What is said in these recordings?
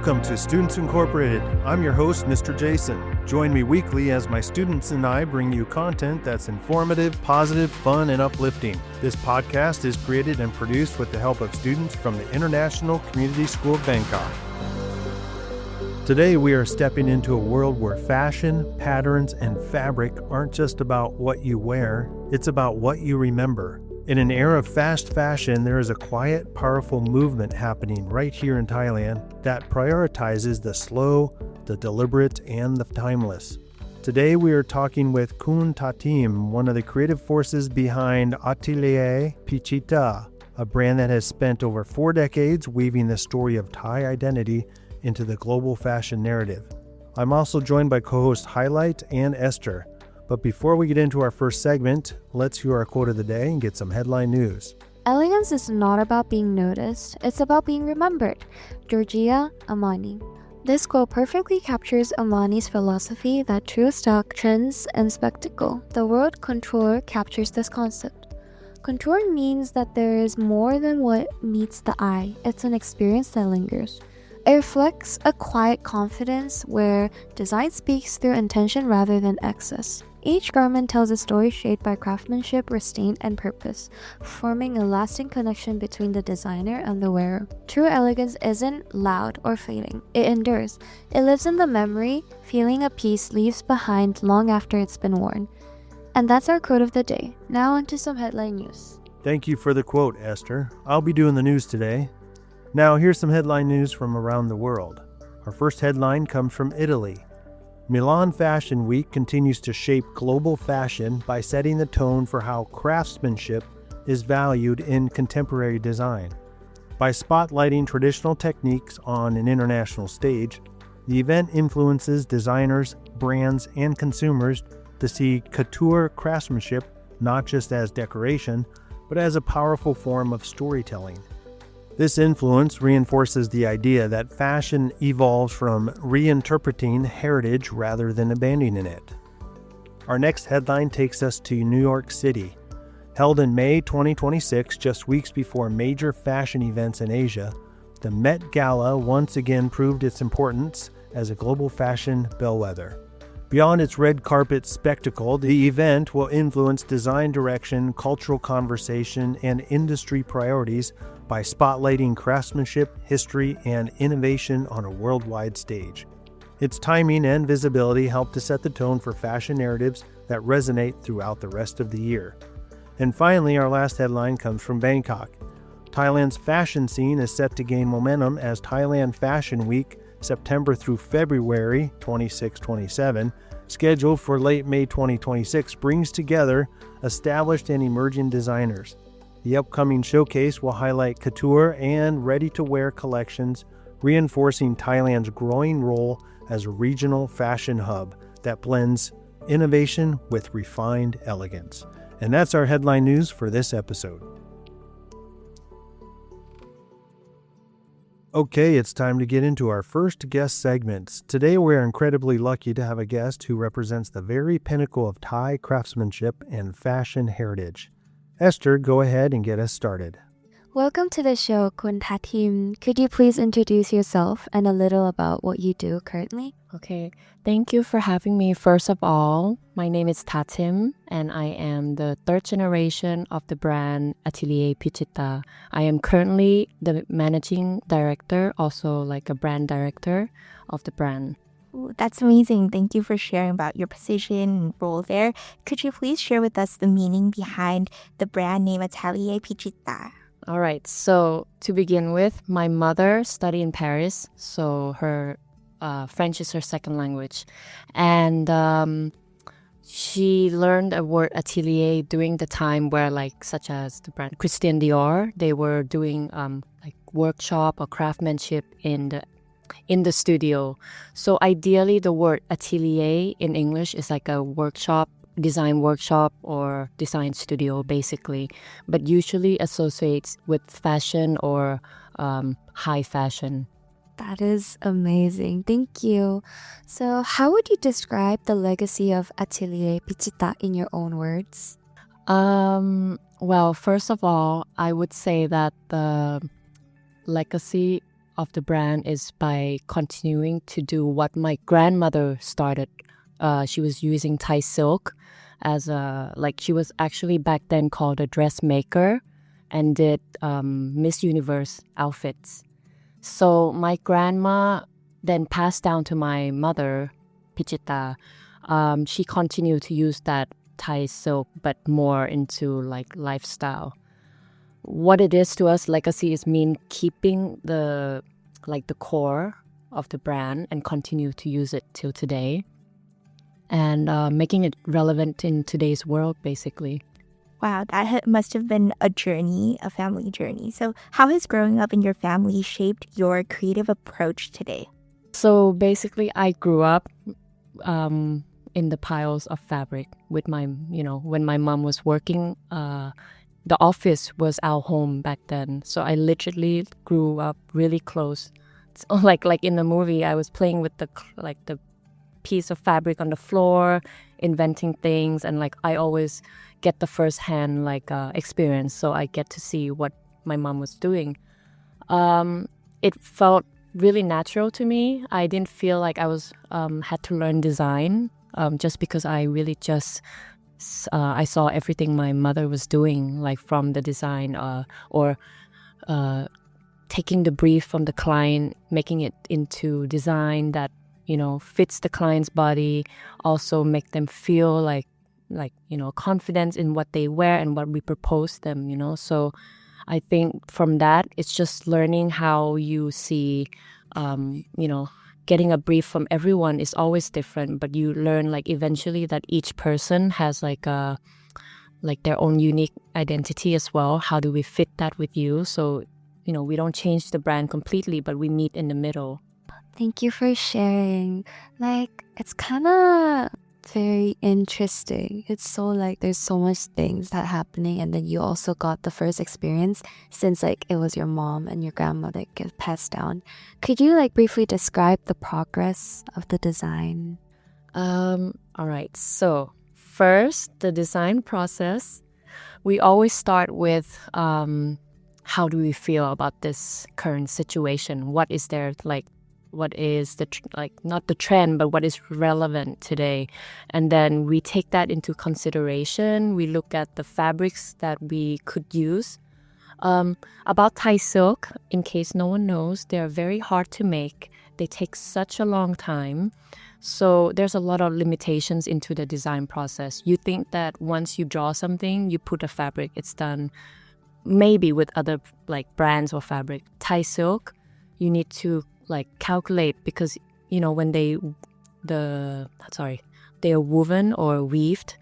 Welcome to Students Incorporated. I'm your host, Mr. Jason. Join me weekly as my students and I bring you content that's informative, positive, fun, and uplifting. This podcast is created and produced with the help of students from the International Community School of Bangkok. Today we are stepping into a world where fashion, patterns, and fabric aren't just about what you wear, it's about what you remember. In an era of fast fashion, there is a quiet, powerful movement happening right here in Thailand that prioritizes the slow, the deliberate, and the timeless. Today we are talking with Khun Tatim, one of the creative forces behind Atelier Pichita, a brand that has spent over 4 decades weaving the story of Thai identity into the global fashion narrative. I'm also joined by co-hosts Highlight and Esther. But before we get into our first segment, let's hear our quote of the day and get some headline news. Elegance is not about being noticed, it's about being remembered. Giorgia Armani. This quote perfectly captures Armani's philosophy that true stock trends and spectacle. The word couture captures this concept. Couture means that there is more than what meets the eye. It's an experience that lingers. It reflects a quiet confidence where design speaks through intention rather than excess. Each garment tells a story shaped by craftsmanship, restraint, and purpose, forming a lasting connection between the designer and the wearer. True elegance isn't loud or fleeting. It endures. It lives in the memory, feeling a piece leaves behind long after it's been worn. And that's our quote of the day. Now onto some headline news. Thank you for the quote, Esther. I'll be doing the news today. Now here's some headline news from around the world. Our first headline comes from Italy. Milan Fashion Week continues to shape global fashion by setting the tone for how craftsmanship is valued in contemporary design. By spotlighting traditional techniques on an international stage, the event influences designers, brands, and consumers to see couture craftsmanship not just as decoration, but as a powerful form of storytelling. This influence reinforces the idea that fashion evolves from reinterpreting heritage rather than abandoning it. Our next headline takes us to New York City. Held in May 2026, just weeks before major fashion events in Asia, the Met Gala once again proved its importance as a global fashion bellwether. Beyond its red carpet spectacle, the event will influence design direction, cultural conversation, and industry priorities by spotlighting craftsmanship, history, and innovation on a worldwide stage. Its timing and visibility help to set the tone for fashion narratives that resonate throughout the rest of the year. And finally, our last headline comes from Bangkok. Thailand's fashion scene is set to gain momentum as Thailand Fashion Week, September through February 26-27, scheduled for late May 2026, brings together established and emerging designers. The upcoming showcase will highlight couture and ready-to-wear collections, reinforcing Thailand's growing role as a regional fashion hub that blends innovation with refined elegance. And that's our headline news for this episode. Okay, it's time to get into our first guest segments. Today we're incredibly lucky to have a guest who represents the very pinnacle of Thai craftsmanship and fashion heritage. Esther, go ahead and get us started. Welcome to the show, Khun Tatim. Could you please introduce yourself and a little about what you do currently? Okay, thank you for having me. First of all, my name is Tatim, and I am the 3rd generation of the brand Atelier Pichita. I am currently the managing director, also like a brand director of the brand. Ooh, that's amazing. Thank you for sharing about your position and role there. Could you please share with us the meaning behind the brand name Atelier Pichita? All right, so to begin with, my mother studied in Paris, so her French is her second language. And she learned a word atelier during the time where such as the brand Christian Dior, they were doing workshop or craftsmanship in the studio. So ideally the word atelier in English is like a workshop, design workshop or design studio basically, but usually associates with fashion or high fashion. That is amazing. Thank you. So, how would you describe the legacy of Atelier Pichita in your own words? Well, first of all, I would say that the legacy of the brand is by continuing to do what my grandmother started. She was using Thai silk as she was actually back then called a dressmaker and did Miss Universe outfits. So my grandma then passed down to my mother, Pichita. She continued to use that Thai silk, but more into like lifestyle. What it is to us, legacy is mean keeping the core of the brand and continue to use it till today, and making it relevant in today's world, basically. Wow, that must have been a journey, a family journey. So, how has growing up in your family shaped your creative approach today? So basically, I grew up in the piles of fabric with my, when my mom was working. The office was our home back then, so I literally grew up really close. So like in the movie, I was playing with the piece of fabric on the floor, inventing things, and like I always get the first-hand experience, so I get to see what my mom was doing. It felt really natural to me. I didn't feel like I was had to learn design just because I really just I saw everything my mother was doing, like from the design or taking the brief from the client, making it into design that fits the client's body, also make them feel like confidence in what they wear and what we propose them. So I think from that, it's just learning how you see, getting a brief from everyone is always different, but you learn eventually that each person has their own unique identity as well. How do we fit that with you? So, we don't change the brand completely, but we meet in the middle. Thank you for sharing. It's kind of very interesting. It's so there's so much things that happening, and then you also got the first experience since it was your mom and your grandmother get passed down. Could you briefly describe the progress of the design? All right. So first, the design process. We always start with how do we feel about this current situation? What is there what is the not the trend, but what is relevant today? And then we take that into consideration. We look at the fabrics that we could use. About Thai silk, in case no one knows, they're very hard to make. They take such a long time. So there's a lot of limitations into the design process. You think that once you draw something, you put a fabric, it's done. Maybe with other brands or fabric. Thai silk, you need to calculate, because when they are woven or weaved,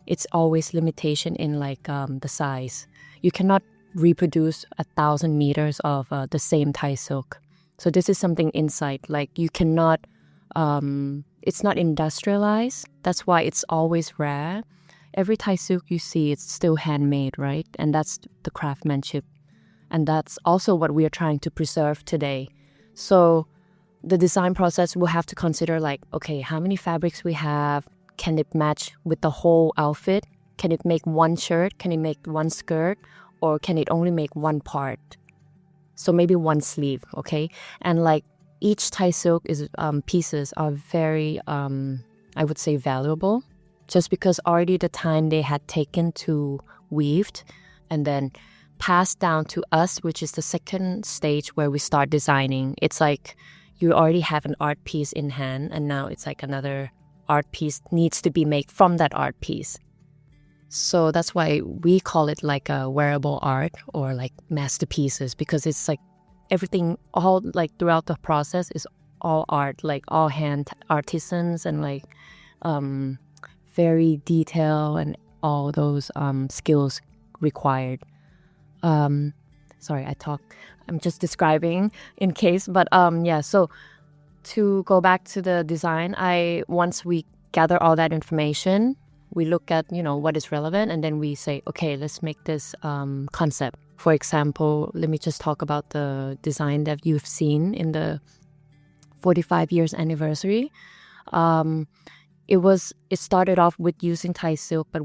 it's always limitation in the size. You cannot reproduce 1,000 meters of the same Thai silk. So this is something inside, you cannot it's not industrialized. That's why it's always rare. Every Thai silk you see, it's still handmade, right? And that's the craftsmanship, and that's also what we are trying to preserve today. So the design process will have to consider okay, how many fabrics we have? Can it match with the whole outfit? Can it make one shirt? Can it make one skirt? Or can it only make one part? So maybe one sleeve, okay? And each Thai silk is pieces are very, I would say, valuable, just because already the time they had taken to weaved and then passed down to us, which is the second stage where we start designing. It's you already have an art piece in hand, and now it's another art piece needs to be made from that art piece. So that's why we call it a wearable art or masterpieces, because it's everything all throughout the process is all art, all hand artisans and very detailed and all those skills required. Sorry, I'm just describing in case, but yeah. So to go back to the design, once we gather all that information, we look at what is relevant, and then we say, okay, let's make this concept. For example, let me just talk about the design that you've seen in the 45 years anniversary. It started off with using Thai silk, but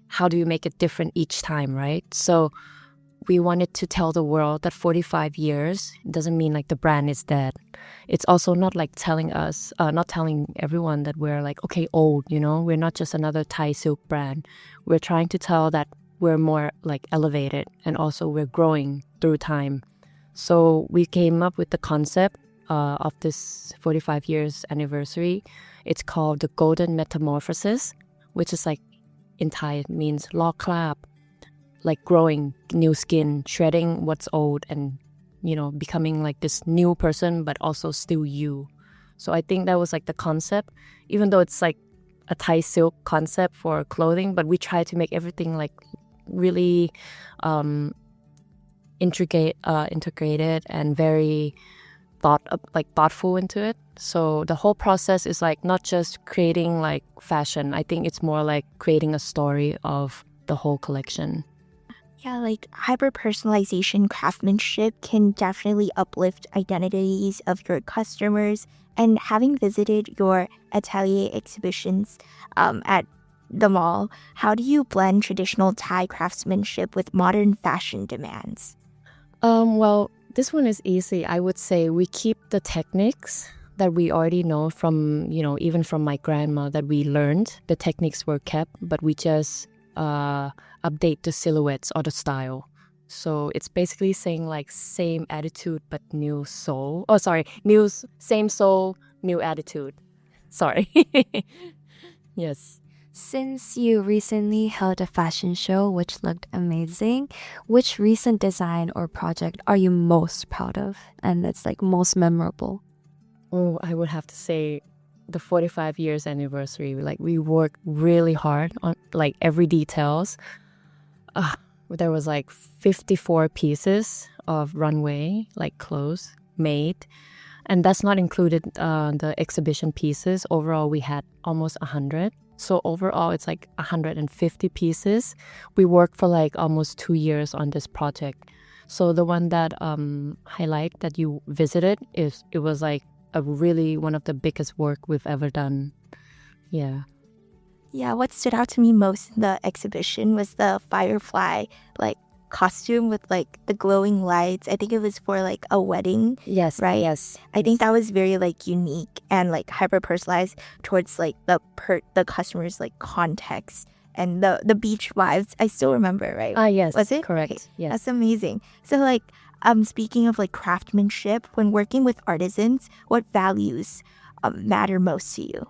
how do you make it different each time, right? So we wanted to tell the world that 45 years doesn't mean like the brand is dead. It's also not like not telling everyone that we're like, okay, old, we're not just another Thai silk brand. We're trying to tell that we're more like elevated, and also we're growing through time. So we came up with the concept of this 45 years anniversary. It's called the Golden Metamorphosis, which is like in Thai it means law clap, like growing new skin, shredding what's old, and becoming like this new person, but also still you. So I think that was like the concept, even though it's like a Thai silk concept for clothing, but we try to make everything like really integrated and very thoughtful into it. So the whole process is like not just creating like fashion. I think it's more like creating a story of the whole collection. Yeah, like hyper-personalization craftsmanship can definitely uplift identities of your customers. And having visited your atelier exhibitions at the mall, how do you blend traditional Thai craftsmanship with modern fashion demands? Well, this one is easy. I would say we keep the techniques that we already know from, even from my grandma that we learned. The techniques were kept, but we just update the silhouettes or the style. So it's basically saying like same attitude but new soul. Oh, sorry, same soul, new attitude. Sorry. Yes. Since you recently held a fashion show which looked amazing, which recent design or project are you most proud of and that's like most memorable? Oh, I would have to say the 45 years anniversary. Like we worked really hard on like every details. There was like 54 pieces of runway like clothes made, and that's not included the exhibition pieces. Overall we had almost 100. So overall it's like 150 pieces. We worked for like almost 2 years on this project. So the one that highlight that you visited it was like a really one of the biggest work we've ever done. Yeah. Yeah, what stood out to me most in the exhibition was the firefly like costume with like the glowing lights. I think it was for like a wedding. Yes. Right? Yes. I think that was very like unique and like hyper personalized towards like the customer's like context and the beach vibes. I still remember, right? Yes. Was it? Correct. Okay. Yes. That's amazing. So like speaking of like craftsmanship, when working with artisans, what values matter most to you?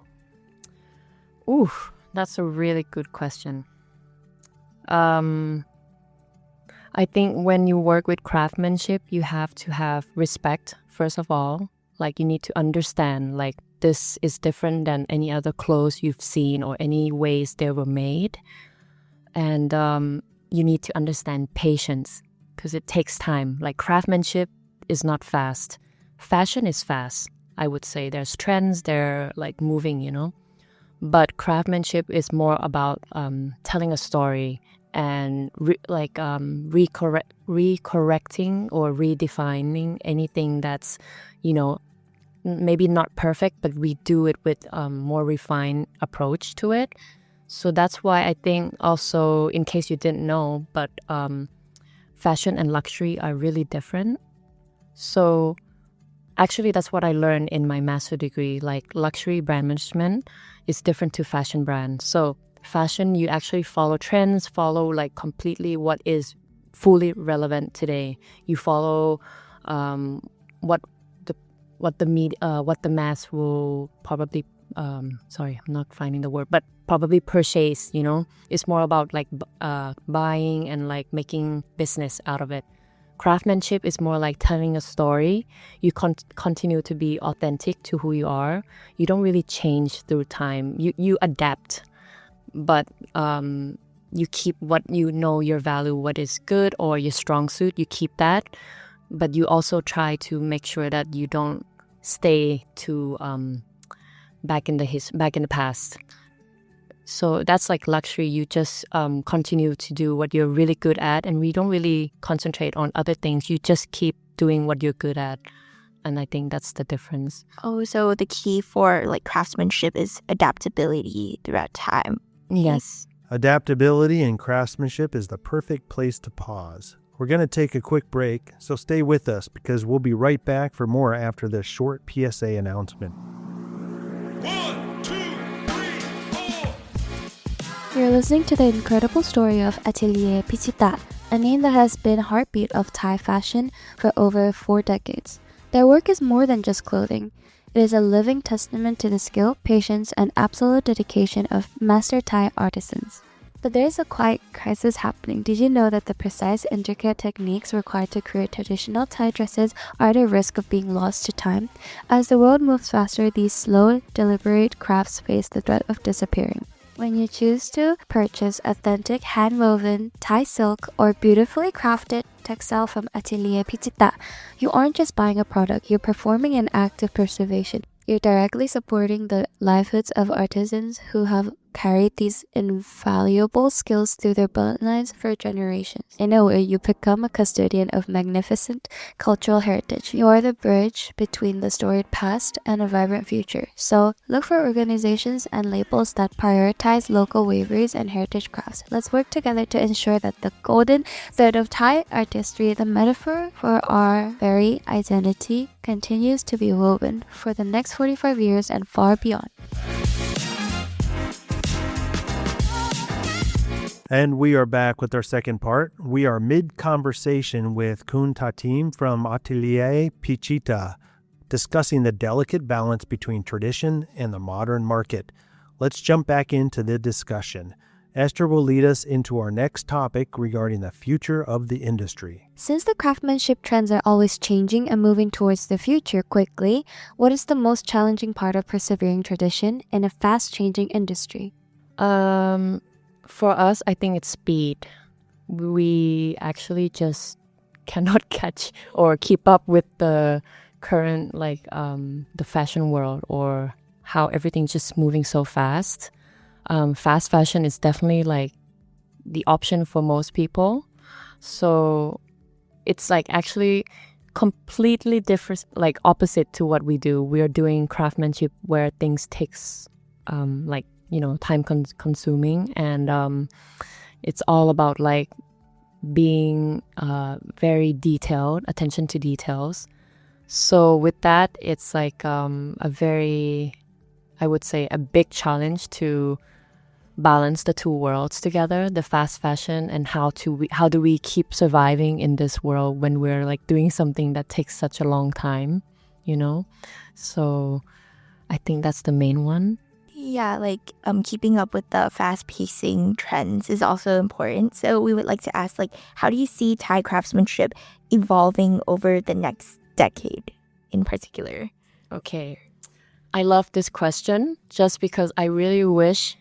Oof, that's a really good question. I think when you work with craftsmanship, you have to have respect, first of all. Like you need to understand, like this is different than any other clothes you've seen or any ways they were made. And you need to understand patience because it takes time. Like craftsmanship is not fast. Fashion is fast, I would say. There's trends, they're like moving. But craftsmanship is more about telling a story and recorrecting or redefining anything that's, maybe not perfect, but we do it with more refined approach to it. So that's why I think also, in case you didn't know, but fashion and luxury are really different. So actually, that's what I learned in my master degree. Like luxury brand management is different to fashion brand. So fashion, you actually follow trends, follow like completely what is fully relevant today. You follow what the mass will probably sorry, I'm not finding the word, but probably purchase. It's more about like buying and like making business out of it. Craftsmanship is more like telling a story. You continue to be authentic to who you are. You don't really change through time. You adapt, but you keep what your value, what is good or your strong suit. You keep that, but you also try to make sure that you don't stay too back in the past. So that's like luxury. You just continue to do what you're really good at, and we don't really concentrate on other things. You just keep doing what you're good at, and I think that's the difference. Oh, so the key for like craftsmanship is adaptability throughout time. Yes. Adaptability in craftsmanship is the perfect place to pause. We're going to take a quick break, so stay with us because we'll be right back for more after this short PSA announcement. 1, 2, 3, 4. You're listening to the incredible story of Atelier Pichita, a name that has been heartbeat of Thai fashion for over 4 decades. Their work is more than just clothing. It is a living testament to the skill, patience, and absolute dedication of master Thai artisans. But there is a quiet crisis happening. Did you know that the precise, intricate techniques required to create traditional Thai dresses are at a risk of being lost to time? As the world moves faster, these slow, deliberate crafts face the threat of disappearing. When you choose to purchase authentic hand-woven Thai silk or beautifully crafted textile from Atelier Pichita, you aren't just buying a product, you're performing an act of preservation. You're directly supporting the livelihoods of artisans who have carried these invaluable skills through their bloodlines for generations. In a way, you become a custodian of magnificent cultural heritage. You are the bridge between the storied past and a vibrant future. So, look for organizations and labels that prioritize local waveries and heritage crafts. Let's work together to ensure that the golden thread of Thai artistry, the metaphor for our very identity, continues to be woven for the next 45 years and far beyond. And we are back with our second part. We are mid-conversation with Khun Tatim from Atelier Pichita, discussing the delicate balance between tradition and the modern market. Let's jump back into the discussion. Esther will lead us into our next topic regarding the future of the industry. Since the craftsmanship trends are always changing and moving towards the future quickly, what is the most challenging part of persevering tradition in a fast-changing industry? For us, I think it's speed. We actually just cannot catch or keep up with the current, the fashion world or how everything's just moving so fast. Fast fashion is definitely the option for most people. So it's actually completely different, opposite to what we do. We are doing craftsmanship where things takes time consuming, and it's all about being very detailed, attention to details. So with that, it's a very, I would say, a big challenge to balance the two worlds together, the fast fashion and how do we keep surviving in this world when we're doing something that takes such a long time, So I think that's the main one. Yeah, keeping up with the fast-pacing trends is also important. So we would like to ask, how do you see Thai craftsmanship evolving over the next decade in particular? Okay. I love this question just because I really wish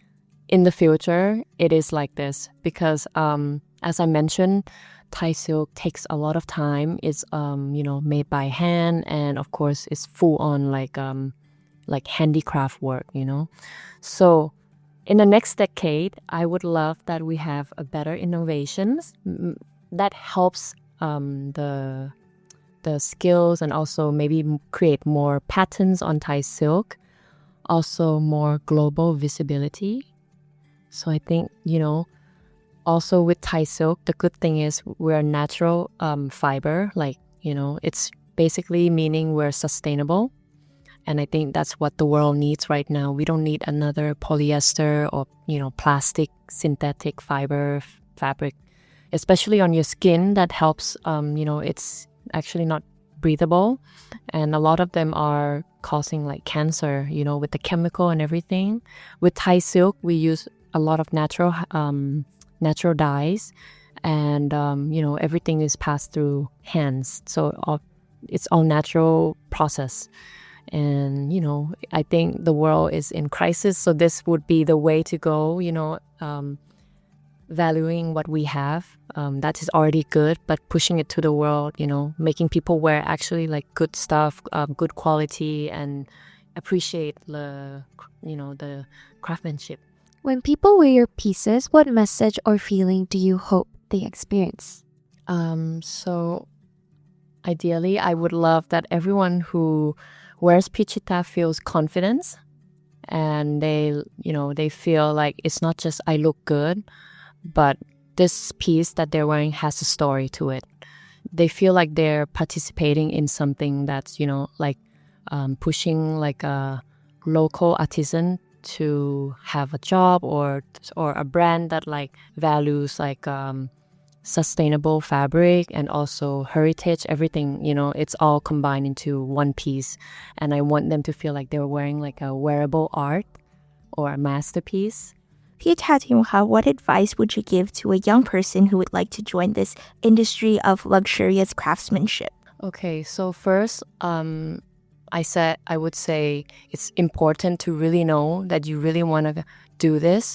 in the future it is like this. Because as I mentioned, Thai silk takes a lot of time. It's made by hand, and of course it's full on handicraft work, So in the next decade, I would love that we have a better innovations that helps the skills and also maybe create more patterns on Thai silk, also more global visibility. So I think, also with Thai silk, the good thing is we're natural fiber, it's basically meaning we're sustainable. And I think that's what the world needs right now. We don't need another polyester or, plastic synthetic fabric, especially on your skin. That helps, it's actually not breathable. And a lot of them are causing cancer, with the chemical and everything. With Thai silk, we use a lot of natural dyes, and, everything is passed through hands. So it's all natural process. And, I think the world is in crisis. So this would be the way to go, valuing what we have. That is already good, but pushing it to the world, making people wear actually good stuff, good quality, and appreciate the craftsmanship. When people wear your pieces, what message or feeling do you hope they experience? So ideally, I would love that everyone who wears Pichita feels confidence, and they feel it's not just I look good, but this piece that they're wearing has a story to it. They feel like they're participating in something that's, like pushing like a local artisan to have a job, or a brand that like values like sustainable fabric and also heritage, everything, it's all combined into one piece. And I want them to feel like they're wearing like a wearable art or a masterpiece. พี่ Tatim คะ what advice would you give to a young person who would like to join this industry of luxurious craftsmanship? Okay, so first, I would say it's important to really know that you really want to do this.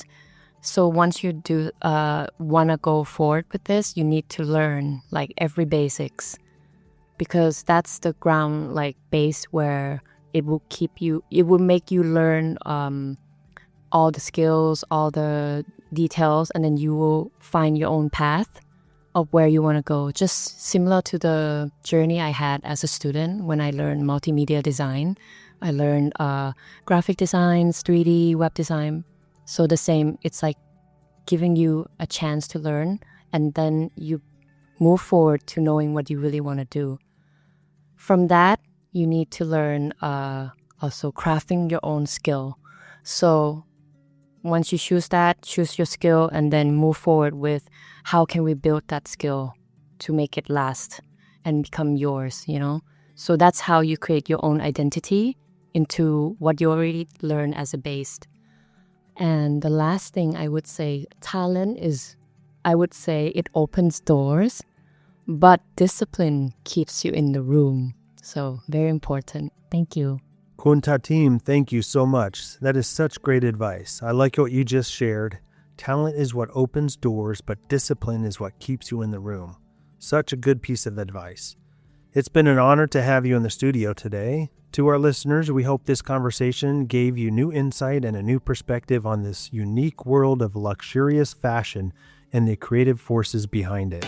So once you do want to go forward with this, you need to learn like every basics, because that's the ground like base where it will make you learn all the skills, all the details, and then you will find your own path of where you want to go. Just similar to the journey I had as a student when I learned multimedia design. I learned graphic designs, 3D, web design. So the same, it's like giving you a chance to learn, and then you move forward to knowing what you really want to do. From that, you need to learn also crafting your own skill. So once you choose your skill, and then move forward with how can we build that skill to make it last and become yours, So that's how you create your own identity into what you already learned as a base. And the last thing I would say, talent is, I would say it opens doors, but discipline keeps you in the room. So very important. Thank you. Khun Tatim, thank you so much. That is such great advice. I like what you just shared. Talent is what opens doors, but discipline is what keeps you in the room. Such a good piece of advice. It's been an honor to have you in the studio today. To our listeners, we hope this conversation gave you new insight and a new perspective on this unique world of luxurious fashion and the creative forces behind it.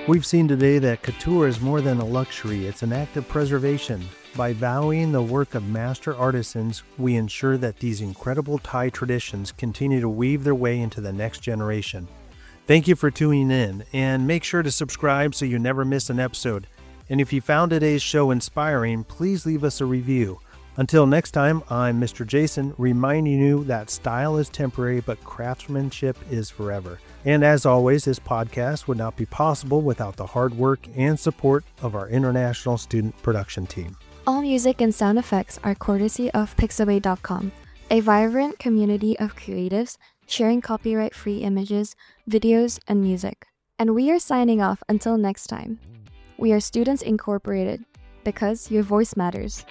We've seen today that couture is more than a luxury, it's an act of preservation. By valuing the work of master artisans, we ensure that these incredible Thai traditions continue to weave their way into the next generation. Thank you for tuning in, and make sure to subscribe so you never miss an episode. And if you found today's show inspiring, please leave us a review. Until next time, I'm Mr. Jason, reminding you that style is temporary, but craftsmanship is forever. And as always, this podcast would not be possible without the hard work and support of our international student production team. All music and sound effects are courtesy of Pixabay.com, a vibrant community of creatives sharing copyright-free images, videos, and music. And we are signing off until next time. We are Students Incorporated, because your voice matters.